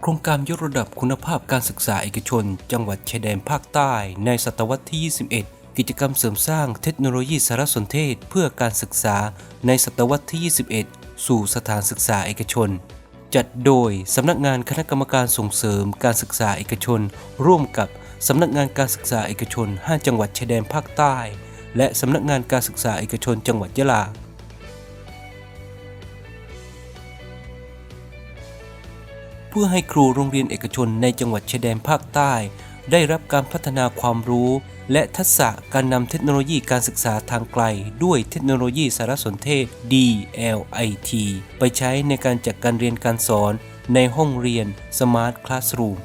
ครงการยกระดับคุณภาพการศึกษาเอกชนจังหวัดชายแดนภาคใต้ในศตวรรษที่ 21 กิจกรรมเสริมสร้างเทคโนโลยีสารสนเทศเพื่อการศึกษาในศตวรรษที่ 21 สู่สถานศึกษาเอกชนจัดโดยสำนักงานคณะกรรมการส่งเสริมการศึกษาเอกชนร่วมกับสำนักงานการศึกษาเอกชน5จังหวัดชายแดนภาคใต้และสำนักงานการศึกษาเอกชนจังหวัดยะลาเพื่อให้ครูโรงเรียนเอกชนในจังหวัดชายแดนภาคใต้ได้รับการพัฒนาความรู้และทักษะการนำเทคโนโลยีการศึกษาทางไกลด้วยเทคโนโลยีสารสนเทศ DLIT ไปใช้ในการจัดการเรียนการสอนในห้องเรียน Smart Classroom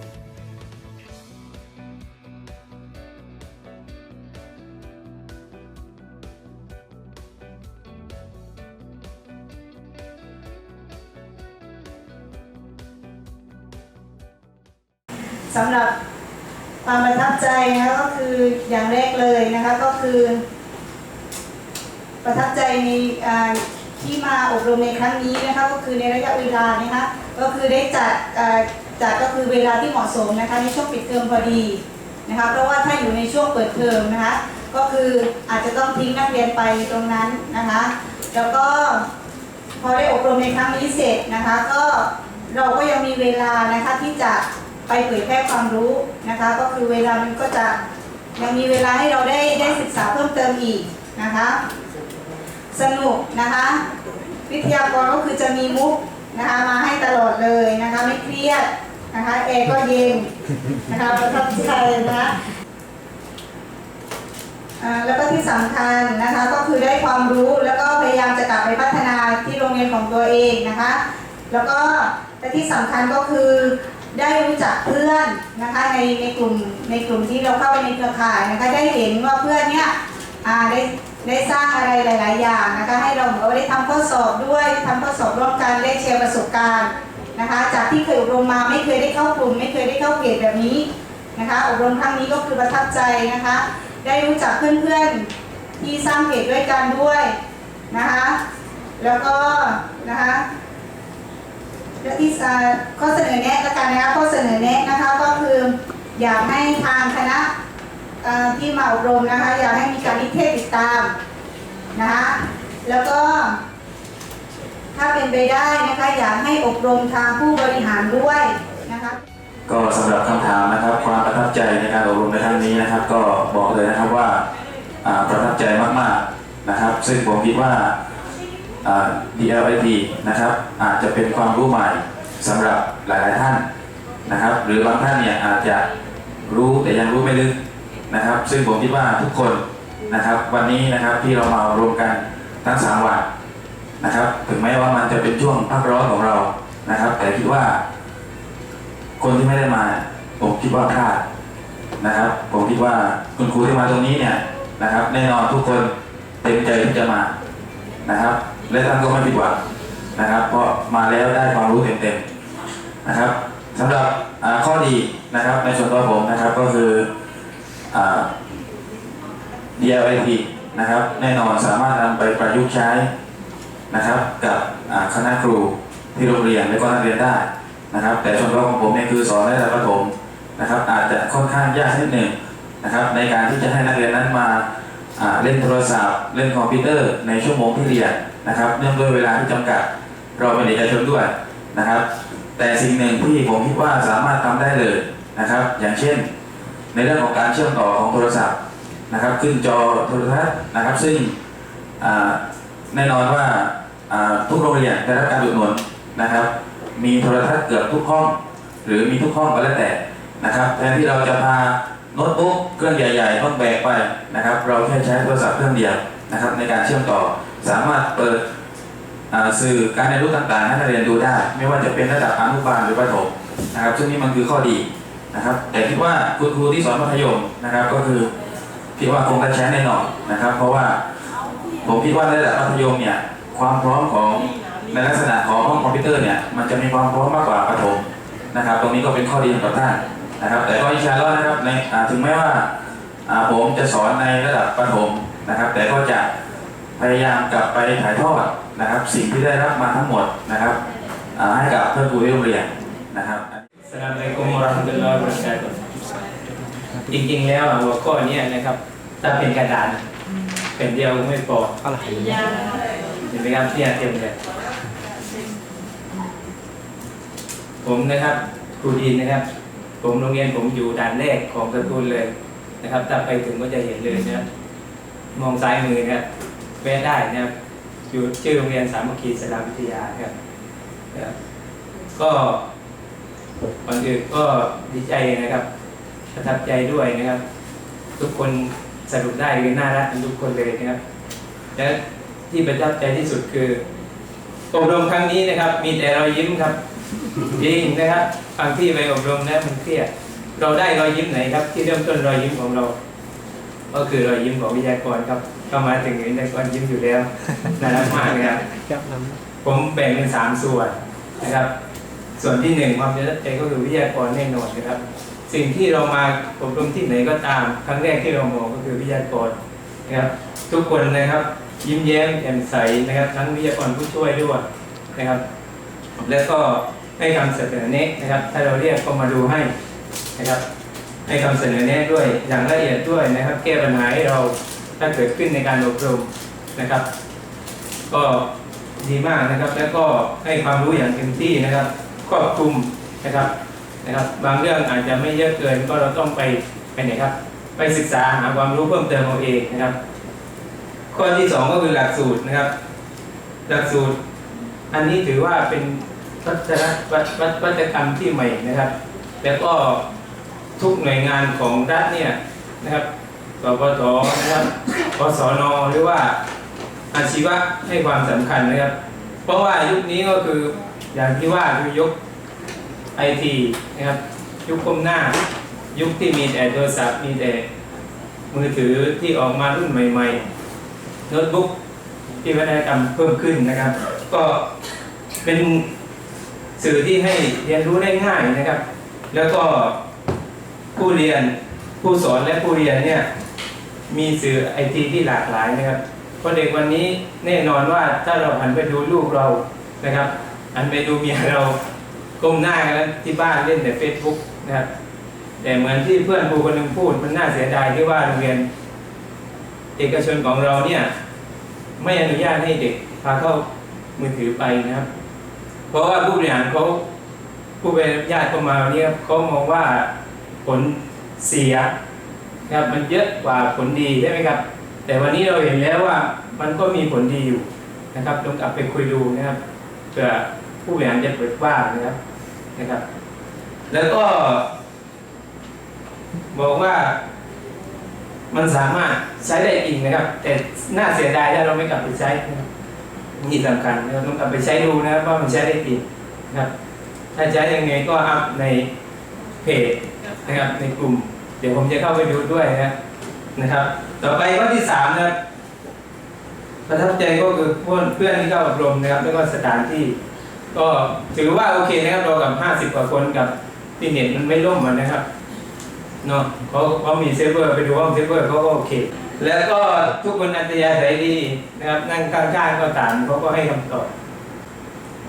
สำหรับความประทับใจนะคะก็คืออย่างแรกเลยนะคะก็คือประทับใจในที่มาอบรมในครั้งนี้นะคะก็คือในระยะเวลานะคะก็คือได้จัดก็คือเวลาที่เหมาะสมนะคะในช่วงปิดเทอมพอดีนะคะเพราะว่าถ้าอยู่ในช่วงเปิดเทอมนะคะก็คืออาจจะต้องทิ้งนักเรียนไปตรงนั้นนะคะแล้วก็พอได้อบรมในครั้งนี้เสร็จนะคะก็เราก็ยังมีเวลานะคะที่จะไปเผยแพร่ความรู้นะคะก็คือเวลามันก็จะยังมีเวลาให้เราได้ศึกษาเพิ่มเติมอีกนะคะสนุกนะคะวิทยากรก็คือจะมีมุกนะคะมาให้ตลอดเลยนะคะไม่เครียดนะคะแอร์ก็เย็นนะคะประทับใจนะคะแล้วก็ที่สำคัญนะคะก็คือได้ความรู้แล้วก็พยายามจะกลับไปพัฒนาที่โรงเรียนของตัวเองนะคะแล้วก็ที่สำคัญก็คือได้รู้จักเพื่อนนะคะในกลุ่มที่เราเข้าไปในเครือข่ายนะคะได้เห็นว่าเพื่อนเนี่ยได้สร้างอะไรหลายๆอย่างนะคะให้เราได้ทำข้อสอบด้วยทำข้อสอบร่วมกันได้แชร์ประสบการณ์นะคะจากที่เคยอบรมมาไม่เคยได้เข้ากลุ่มไม่เคยได้เข้าเพจแบบนี้นะคะอบรมครั้งนี้ก็คือประทับใจนะคะได้รู้จักเพื่อนๆที่สร้างเพจด้วยกันด้วยนะคะแล้วก็นะคะและที่ข้อเสนอแนะละกันนะคะข้อเสนอแนะนะคะก็คืออยากให้ทางคณะที่มาอบรมนะคะอยากให้มีการนิเทศติดตามนะคะแล้วก็ถ้าเป็นไปได้นะคะอยากให้อบรมทางผู้บริหารด้วยนะคะก็สำหรับคำถามนะครับความประทับใจในการอบรมในครั้งนี้นะครับก็บอกเลยนะครับว่าประทับใจมากๆนะครับซึ่งผมคิดว่าDLIT นะครับอาจจะเป็นความรู้ใหม่สำหรับหลายๆท่านนะครับหรือบางท่านเนี่ยอาจจะรู้แต่ยังรู้ไม่ลึกนะครับซึ่งผมคิดว่าทุกคนนะครับวันนี้นะครับที่เรามารวมกันทั้ง3วันนะครับถึงแม้ว่ามันจะเป็นช่วงพักร้อนของเรานะครับแต่คิดว่าคนที่ไม่ได้มาผมคิดว่าพลาดนะครับผมคิดว่าคุณครูที่มาตรงนี้เนี่ยนะครับแน่นอนทุกคนเต็มใจที่จะมานะครับและท่านก็ไม่ผิดหวังนะครับเพราะมาแล้วได้ความรู้เต็มๆนะครับสำหรับข้อดีนะครับในส่วนตัวผมนะครับก็คือDLIT นะครับแน่นอนสามารถนำไปประยุกต์ใช้นะครับกับคณะครูที่โรงเรียนและก็นักเรียนได้นะครับแต่ส่วนตัวของผมเนี่ยคือสอนในระดับประถมนะครับอาจจะค่อนข้างยากนิดหนึ่งนะครับในการที่จะให้นักเรียนนั้นมาเล่นโทรศัพท์เล่นคอมพิวเตอร์ในชั่วโมงที่เรียนนะครับเนื่องด้วยเวลาที่จำกัดเราเป็นเอกชนด้วยนะครับแต่สิ่งหนึ่งที่ผมคิดว่าสามารถทำได้เลยนะครับอย่างเช่นในเรื่องของการเชื่อมต่อของโทรศัพท์นะครับขึ้นจอโทรทัศน์นะครับซึ่งแน่นอนว่าทุกโรงเรียนได้รับการอุดหนุนนะครับมีโทรทัศน์เกือบทุกห้องหรือมีทุกห้องก็แล้วแต่นะครับแทนที่เราจะพาโน้ตบุ๊กเครื่องใหญ่ๆต้องแบกไปนะครับเราแค่ใช้โทรศัพท์เครื่องเดียวนะครับในการเชื่อมต่อสามารถเปิดสื่อการเรียนรู้ต่างๆให้นักเรียนดูได้ไม่ว่าจะเป็นระดับอนุบาลหรือประถมนะครับซึ่งนี่มันคือข้อดีนะครับแต่คิดว่าคุณครูที่สอนมัธยมนะครับก็คือคิดว่าคงจะใช้แน่นอนนะครับเพราะว่าผมคิดว่าในระดับมัธยมเนี่ยความพร้อมของในลักษณะของห้องคอมพิวเตอร์เนี่ยมันจะมีความพร้อมมากกว่าประถมนะครับตรงนี้ก็เป็นข้อดีของท่านนะครับแต่ก็อินชาอัลลอฮ์นะครับในถึงแม้ว่าผมจะสอนในระดับประถมนะครับแต่ก็จะพยายามกลับไปถ่ายทอดนะครับสิ่งที่ได้รับมาทั้งหมดนะครับให้กับเพื่อนครูที่โรงเรียนนะครับ สลามอะลัยกุมวะเราะห์มะตุลลอฮิวะบะเราะกาตุฮ์จริงๆแล้วหัวข้อนี้นะครับถ้าเป็นกระดาษเป็นเดียวไม่พอเห็นไหมครับเนี่ยเต็มเลยผมนะครับครูดีนนะครับผมโรงเรียนผมอยู่ด่านแรกของสตูลเลยนะครับถ้าไปถึงก็จะเห็นเลยนะครับมองซ้ายมือนะครับแวะได้นะครับอยู่ชื่อโรงเรียนสามัคคีอิสลามวิทยาครับก็ก่อนอื่นก็ดีใจนะครับประทับใจด้วยนะครับทุกคนสรุปได้คือน่ารักทุกคนเลยนะครับและที่ประทับใจที่สุดคืออบรมครั้งนี้นะครับมีแต่รอยยิ้มครับจริงนะครับบางที่ไปอบรมแล้วมันเครียดเราได้รอยยิ้มไหนครับที่เริ่มต้นรอยยิ้มของเราก็คือรอยยิ้มของวิทยากรครับเข้ามาถึงวิทยากรยิ้มอยู่แล้วน่ารักมากเลยครับผมแบ่งเป็น3ส่วนนะครับส่วนที่1ความประทับใจก็คือวิทยากรแน่นอนนะครับสิ่งที่เรามาอบรมที่ไหนก็ตามครั้งแรกที่เรามองก็คือวิทยากรนะครับทุกคนนะครับยิ้มแย้มแจ่มใสนะครับทั้งวิทยากรผู้ช่วยด้วยนะครับแล้วก็ให้คำเสนอแนะนะครับถ้าเราเรียกก็มาดูให้นะครับให้คำเสนอแนะด้วยอย่างละเอียดด้วยนะครับแก้ปัญหาให้เราถ้าเกิดขึ้นในการอบรมนะครับก็ดีมากนะครับแล้วก็ให้ความรู้อย่างเต็มที่นะครับครอบคลุมนะครับบางเรื่องอาจจะไม่เยอะเกินก็เราต้องไปไหนครับไปศึกษาหาความรู้เพิ่มเติมเอาเองนะครับข้อที่2ก็คือหลักสูตรนะครับหลักสูตรอันนี้ถือว่าเป็นวัตกรรมที่ใหม่นะครับแล้วก็ทุกหน่วยงานของรัฐเนี่ยนะครับกปทนะครับกศนหรือว่าอาชีวะให้ความสำคัญนะครับเพราะว่ายุคนี้ก็คืออย่างที่ว่าคือยุคIT นะครับยุคก้มหน้ายุคที่มีแต่โทรศัพท์มีแต่มือถือที่ออกมารุ่นใหม่ๆโน้ตบุ๊กที่วัฒนธรรมเพิ่มขึ้นนะครับก็เป็นสื่อที่ให้เรียนรู้ได้ง่ายนะครับแล้วก็ผู้เรียนผู้สอนและผู้เรียนเนี่ยมีสื่อITที่หลากหลายนะครับเพราะเด็กวันนี้แน่นอนว่าถ้าเราหันไปดูลูกเรานะครับหันไปดูเมียเราก้มหน้ากันที่บ้านเล่นแต่ Facebook นะครับแต่เหมือนที่เพื่อนครูคนหนึ่งพูดมันน่าเสียดายที่ว่าโรงเรียนเอกชนของเราเนี่ยไม่อนุญาตให้เด็กพาเข้ามือถือไปนะครับเพราะว่าผู้บริหารเขาผู้เป็นญาติเข้ามาเนี่ยเขามองว่าผลเสียนะครับมันเยอะกว่าผลดีใช่ไหมครับแต่วันนี้เราเห็นแล้วว่ามันก็มีผลดีอยู่นะครับลองกลับไปคุยดูนะครับเผื่อผู้บริหารจะเปิดกว้างนะครับแล้วก็บอกว่ามันสามารถใช้ได้จริงนะครับแต่น่าเสียดายถ้าเราไม่กลับไปใช้นะครับนี่สำคัญเราต้องกลับไปใช้ดูนะครับว่ามันใช้ได้จริงนะครับถ้าใช้ยังไงก็อัพในเพจนะครับในกลุ่มเดี๋ยวผมจะเข้าไปดูด้วยนะครับต่อไปข้อที่3นะครับประทับใจก็คือเพื่อนที่เข้าอบรมนะครับแล้วก็สถานที่ก็ถือว่าโอเคนะครับเรากับ50 กว่าคนกับที่เน็ตมันไม่ล่มนะครับเนาะเขามีเซิร์ฟเวอร์ไปดูห้องเซิร์ฟเวอร์เขาก็โอเคแล้วก็ทุกคนอัธยาศัยดีนะครับนั่งข้างๆก็ต่างเขาก็ให้คำตอบ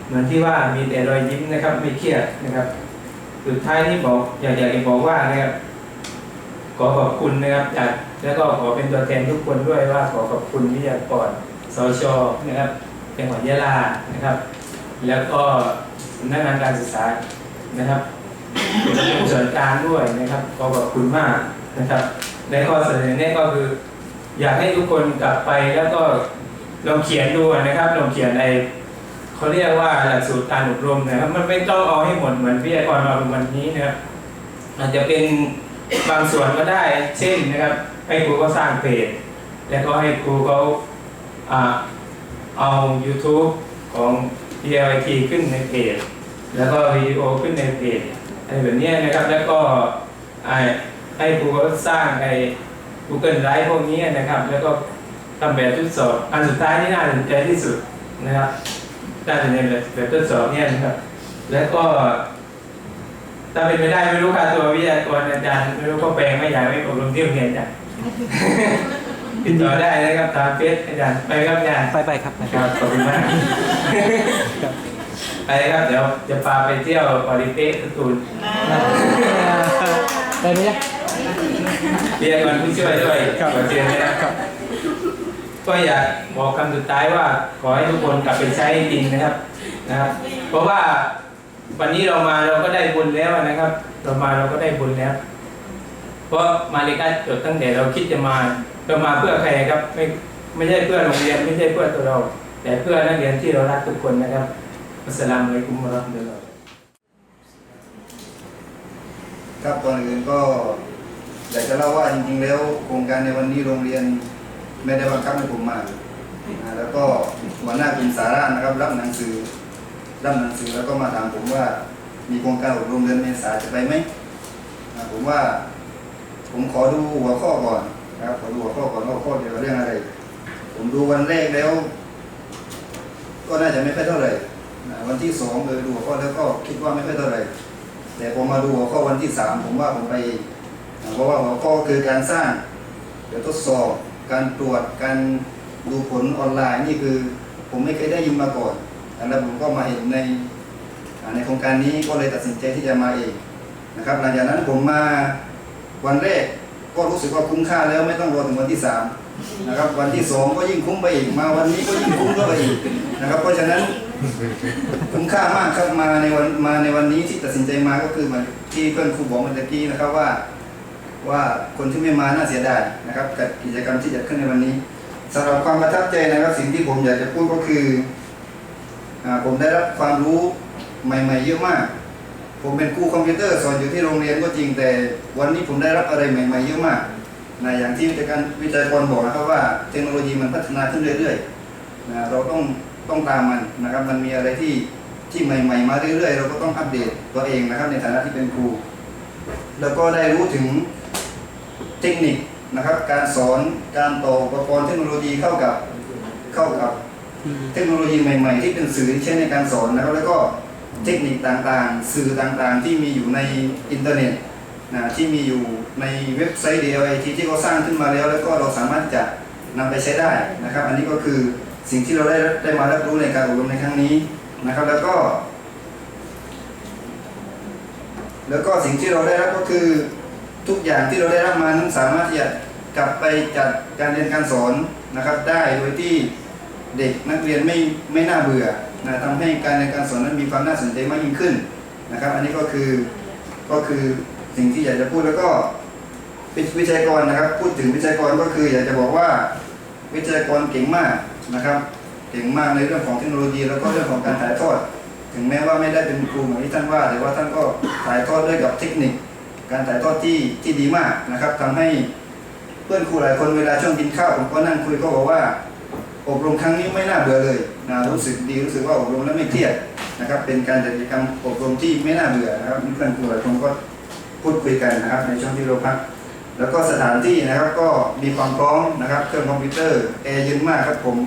เหมือนที่ว่ามีแต่รอยยิ้มนะครับไม่เครียดนะครับสุดท้ายนี่บอกอยากจะบอกว่านะครับขอขอบคุณนะครับแล้วก็ขอเป็นตัวแทนทุกคนด้วยว่าขอขอบคุณวิทยากรสชนะครับจังหวัดยะลานะครับแล้วก็สำนักงานการศึกษานะครับผู้ส่วนกลางด้วยนะครับขอบคุณมากนะครับในข้อเสนอแนะก็คืออยากให้ทุกคนกลับไปแล้วก็ลองเขียนดูนะครับลองเขียนเขาเรียกว่าหลักสูตรการอบรมนะครับมันไม่ต้องเอาให้หมดเหมือนวิทยากรเราวันนี้นะครับอาจจะเป็นบางส่วนก็ได้เช่นนะครับให้ครูเขาสร้างเพจแล้วก็ให้ครูเขาเอา YouTube ของ PLIT ขึ้นในเพจแล้วก็วิดีโอขึ้นในเพจอะไรแบบนี้นะครับแล้วก็ให้ครูเขาสร้างGoogle Drive พวกนี้นะครับแล้วก็ทำแบบทดสอบอันสุดท้ายที่น่าสนใจที่สุดนะครับน่าจะเป็นแบบทดสอบเนี่ยนะครับแล้วก็ถ้าเป็นไม่ได้ไม่รู้ค่าตัววิทยากรอาจารย์ไม่รู้เขาแปลงไม่อยากไม่อบรมที่โรงเรียนจ้ะติดต่อได้นะครับตามเฟซอาจารย์ไปครับอาจารย์ไปครับครับขอบคุณมาก ไปครับเดี๋ยวจะพาไปเที่ยวออริเปสสตูล ไปไหมเนี่ย เรียนวันผู้ช่วยด้วยขอเชิญนะครับก็อยากบอกคำสุดท้ายว่าขอให้ทุกคนกลับไปใช้จริงนะครับ เพราะว่าวันนี้เรามาเราก็ได้บุญแล้วนะครับ เราก็ได้บุญแล้ว เพราะมาเลกาจดตั้งแต่เราคิดจะมาเรามาเพื่อใครครับไม่ใช่เพื่อโรงเรียนไม่ใช่เพื่อตัวเรา แต่เพื่อนักเรียนที่เรารักทุกคนนะครับอัสสลามุอะลัยกุมวะเราะห์มะตุลลอฮ์ ครับก่อนอื่นก็อยากจะเล่าว่าจริงๆแล้วโครงการในวันนี้โรงเรียนไม่ได้บังคับให้ผมมาแล้วก็หัวหน้ากลุ่มสาระนะครับรับหนังสือแล้วก็มาถามผมว่ามีโครงการอบรมเดือนเมษาจะไปไหมผมว่าผมขอดูหัวข้อก่อนนะครับขอดูหัวข้อก่อนว่าหัวข้อเกี่ยวกับเรื่องอะไร ผมดูวันแรกแล้ว ก็น่าจะไม่ค่อยเท่าไหร่วันที่สองดูหัวข้อแล้วก็คิดว่าไม่ค่อยเท่าไหร่แต่ผมมาดูหัวข้อวันที่สามผมว่าผมไปเพราะว่าหัวข้อคือการสร้างเดี๋ยวทดสอบการตรวจการดูผลออนไลน์นี่คือผมไม่เคยได้ยินมาก่อนแล้วผมก็มาเห็นในโครงการนี้ก็เลยตัดสินใจที่จะมาเองนะครับหลังจากนั้นผมมาวันแรกก็รู้สึกว่าคุ้มค่าแล้วไม่ต้องรอถึงวันที่สามนะครับวันที่สองก็ยิ่งคุ้มไปอีกมาวันนี้ก็ยิ่งคุ้มเข้าไปอีกนะครับเพราะฉะนั้นคุ้มค่ามากครับมาในวันนี้ที่ตัดสินใจมาก็คือเหมือนที่เพื่อนครูบอกเมื่อกี้นะครับว่าคนที่ไม่มาน่าเสียดายนะครับกับกิจกรรมที่จัดขึ้นในวันนี้สำหรับความประทับใจนะครับสิ่งที่ผมอยากจะพูดก็คือผมได้รับความรู้ใหม่ๆเยอะมากผมเป็นครูคอมพิวเตอร์สอนอยู่ที่โรงเรียนก็จริงแต่วันนี้ผมได้รับอะไรใหม่ๆเยอะมากอย่างที่วิจัยกรบอกนะครับว่าเทคโนโลยีมันพัฒนาขึ้นเรื่อยๆเราต้องตามมันนะครับมันมีอะไรที่ใหม่ๆมาเรื่อยๆเราก็ต้องอัปเดตตัวเองนะครับในฐานะที่เป็นครูแล้วก็ได้รู้ถึงเทคนิคนะครับการสอนการต่ออุปกรณ์เทคโนโลยีเข้ากับเทคโนโลยีใหม่ๆที่เป็นสื่อที่ใช้ในการสอนนะครับแล้วก็เทคนิคต่างๆสื่อต่างๆที่มีอยู่ในอินเทอร์เน็ตที่มีอยู่ในเว็บไซต์ DLIT ที่เขาสร้างขึ้นมาแล้วก็เราสามารถจะนำไปใช้ได้นะครับอันนี้ก็คือสิ่งที่เราได้มารับรู้ในการอบรมในครั้งนี้นะครับแล้วก็สิ่งที่เราได้รับก็คือทุกอย่างที่เราได้รับมานั้นสามารถที่จะกลับไปจัดการเรียนการสอนนะครับได้โดยที่เด็กนักเรียนไม่น่าเบื่อทำให้การเรียนการสอนนั้นมีความน่าสนใจมากยิ่งขึ้นนะครับอันนี้ก็คือสิ่งที่อยากจะพูดแล้วก็วิจัยกรนะครับพูดถึงวิจัยกรก็คืออยากจะบอกว่าวิจัยกรเก่งมากนะครับเก่งมากในเรื่องของเทคโนโลยีแล้วก็เรื่องของการถ่ายทอดถึงแม้ว่าไม่ได้เป็นครูเหมือนที่ท่านว่าแต่ว่าท่านก็ถ่ายทอดด้วยกับเทคนิคการถ่ายทอดที่ดีมากนะครับทำให้เพื่อนครูหลายคนเวลาช่วงกินข้าวผมก็นั่งคุยก็บอกว่าอบรมครั้งนี้ไม่น่าเบื่อเลยรู้สึกดีรู้สึกว่าอบรมแล้วไม่เครียดนะครับเป็นการจัดกิจกรรมอบรมที่ไม่น่าเบื่อนะครับเพื่อนครูหลายคนก็พูดคุยกันนะครับในช่วงที่เราพักแล้วก็สถานที่นะครับก็มีความพร้อมนะครับเครื่องคอมพิวเตอร์แอร์เย็นมากครับผม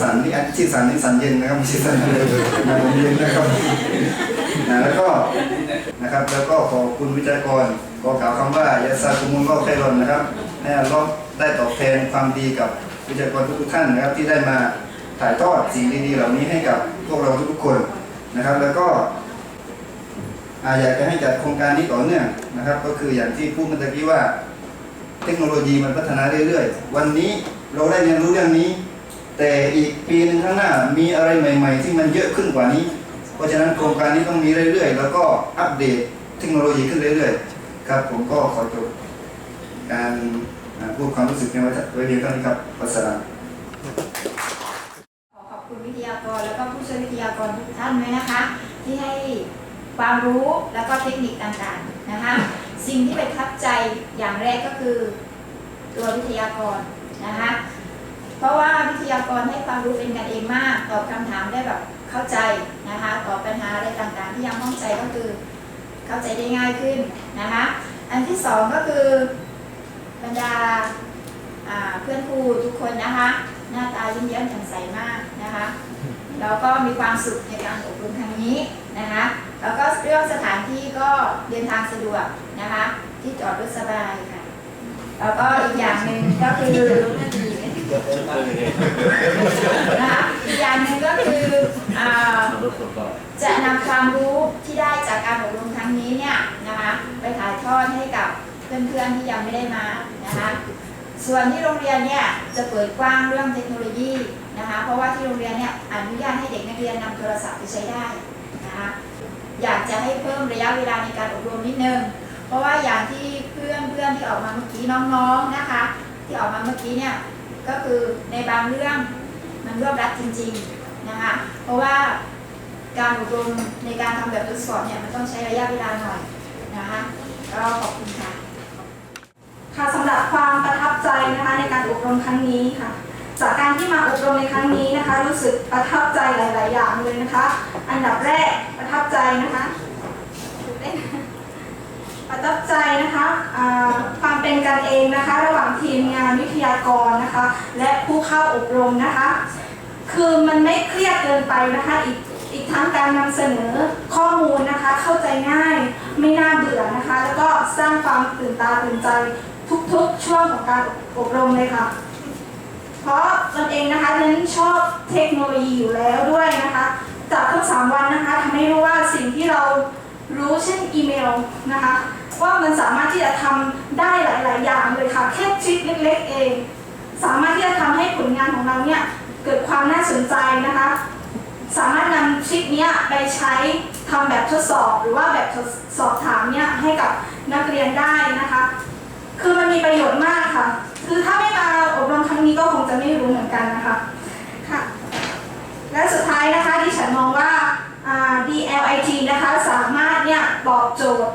สันนี่สันเย็นนะครับไม่ใช่สันเลยผมเย็นนะครับแล้วก็ขอบคุณวิจัยกรขอกล่าวคำว่ายาซาคุมุลก็ไครอนนะครับให้อัลเลาะห์ได้ตอบแทนความดีกับวิจัยกรทุกท่านนะครับที่ได้มาถ่ายทอดสิ่งดีๆเหล่านี้ให้กับพวกเราทุกคนนะครับแล้วก็อยากจะให้จัดโครงการนี้ต่อเนื่องนะครับก็คืออย่างที่พูดเมื่อกี้ว่าเทคโนโลยีมันพัฒนาเรื่อยๆวันนี้เราได้เรียนรู้เรื่องนี้แต่อีกปีหนึ่งข้างหน้ามีอะไรใหม่ๆที่มันเยอะขึ้นกว่านี้เพราะฉะนั้นโครงการนี้ต้องมีเรื่อยๆแล้วก็อัปเดตเทคโนโลยีขึ้นเรื่อยๆครับผมก็ขอจบการพูดความรู้สึกในไว้เพียงเท่านี้ครับวัสสลาม ขอบคุณวิทยากรแล้วก็ผู้ช่วยวิทยากรทุกท่านด้วยนะคะที่ให้ความรู้แล้วก็เทคนิคต่างๆนะคะสิ่งที่ประทับใจอย่างแรกก็คือตัววิทยากรนะคะเพราะว่าวิทยากรให้ความรู้เป็นกันเองมากตอบคำถามได้แบบเข้าใจนะคะตอบปัญหาอะไรต่างๆที่ยังข้องใจก็คือเข้าใจได้ง่ายขึ้นนะคะอันที่สองก็คือบรรดาเพื่อนครูทุกคนนะคะหน้าตายิ้มแย้มแจ่มใสมากนะคะแล้วก็มีความสุขในการอบรมครั้งนี้นะคะแล้วก็เรื่องสถานที่ก็เดินทางสะดวกนะคะที่จอดรถสบายค่ะแล้วก็อีกอย่างหนึ่งก็คือนะคะอีกอย่างหนึ่งก็คือ จะนำความรู้ที่ได้จากการอบรมครั้งนี้เนี่ยนะคะไปถ่ายทอดให้กับเพื่อนๆที่ยังไม่ได้มานะคะส่วนที่โรงเรียนเนี่ยจะเปิดกว้างเรื่องเทคโนโลยีนะคะเพราะว่าที่โรงเรียนเนี่ยอนุญาตให้เด็กนักเรียนนำโทรศัพท์ไปใช้ได้นะคะอยากจะให้เพิ่มระยะเวลาในการอบรมนิดนึงเพราะว่าอย่างที่เพื่อนที่ออกมาเมื่อกี้น้องๆนะคะที่ออกมาเมื่อกี้เนี่ยก็คือในบางเรื่องมันรวบรัดจริงๆนะคะเพราะว่าการอบรมในการทำแบบทดสอบเนี่ยมันต้องใช้ระยะเวลาหน่อยนะคะก็ขอบคุณค่ะ ค่ะสำหรับความประทับใจนะคะในการอบรมครั้งนี้ค่ะจากการที่มาอบรมในครั้งนี้นะคะรู้สึกประทับใจหลายๆอย่างเลยนะคะอันดับแรกประทับใจนะคะประทับใจนะคะความเป็นกันเองนะคะระหว่างทีมงานวิทยากรนะคะและผู้เข้าอบรมนะคะคือมันไม่เครียดเกินไปนะคะอีกทั้งการนำเสนอข้อมูลนะคะเข้าใจง่ายไม่น่าเบื่อนะคะแล้วก็สร้างความตื่นตาตื่นใจทุกๆช่วงของการอบรมเลยค่ะเพราะตนเองนะคะเน้นชอบเทคโนโลยีอยู่แล้วด้วยนะคะจากทั้ง3วันนะคะทำให้รู้ว่าสิ่งที่เรารู้เช่นอีเมลนะคะว่ามันสามารถที่จะทำได้หลายๆอย่างเลยค่ะแค่ทริคเล็กๆเองสามารถที่จะทำให้ผลงานของเราเนี่ยเกิดความน่าสนใจนะคะสามารถนำทริคนี้ไปใช้ทำแบบทดสอบหรือว่าแบบทดสอบถามเนี่ยให้กับนักเรียนได้นะคะคือมันมีประโยชน์มากค่ะคือถ้าไม่มาอบรมครั้งนี้ก็คงจะไม่รู้เหมือนกันนะคะค่ะและสุดท้ายนะคะที่ฉันมองว่าDLIT นะคะสามารถเนี่ยตอบโจทย์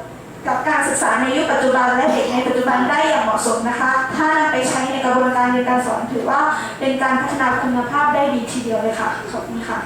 กับการศึกษาในยุคปัจจุบันและเด็กในปัจจุบันได้อย่างเหมาะสมนะคะถ้านำไปใช้ในกระบวนการเรียนการสอนถือว่าเป็นการพัฒนาคุณภาพได้ดีทีเดียวเลยค่ะขอบคุณค่ะ